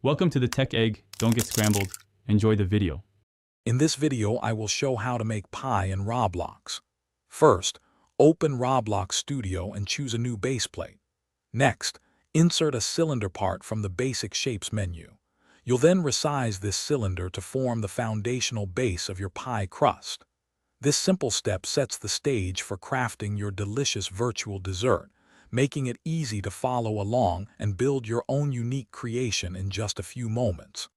Welcome to the Tech Egg. Don't get scrambled. Enjoy the video. In this video, I will show how to make pie in Roblox. First, open Roblox Studio and choose a new base plate. Next, insert a cylinder part from the Basic Shapes menu. You'll then resize this cylinder to form the foundational base of your pie crust. This simple step sets the stage for crafting your delicious virtual dessert, making it easy to follow along and build your own unique creation in just a few moments.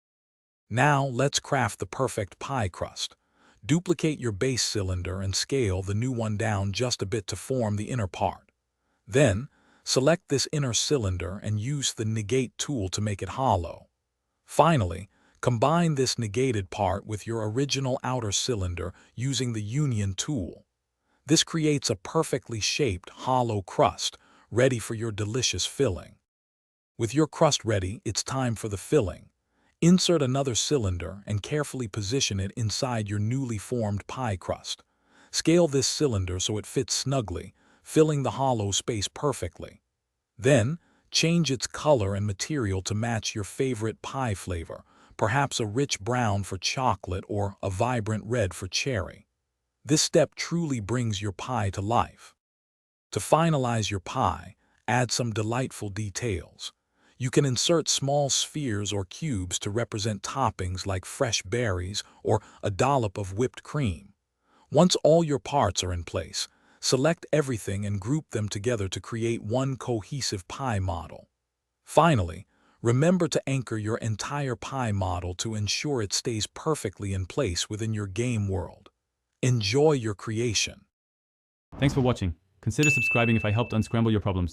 Now let's craft the perfect pie crust. Duplicate your base cylinder and scale the new one down just a bit to form the inner part. Then, select this inner cylinder and use the negate tool to make it hollow. Finally, combine this negated part with your original outer cylinder using the union tool. This creates a perfectly shaped hollow crust, ready for your delicious filling. With your crust ready, it's time for the filling. Insert another cylinder and carefully position it inside your newly formed pie crust. Scale this cylinder so it fits snugly, filling the hollow space perfectly. Then, change its color and material to match your favorite pie flavor, perhaps a rich brown for chocolate or a vibrant red for cherry. This step truly brings your pie to life. To finalize your pie, add some delightful details. You can insert small spheres or cubes to represent toppings like fresh berries or a dollop of whipped cream. Once all your parts are in place, select everything and group them together to create one cohesive pie model. Finally, remember to anchor your entire pie model to ensure it stays perfectly in place within your game world. Enjoy your creation. Thanks for watching. Consider subscribing if I helped unscramble your problems.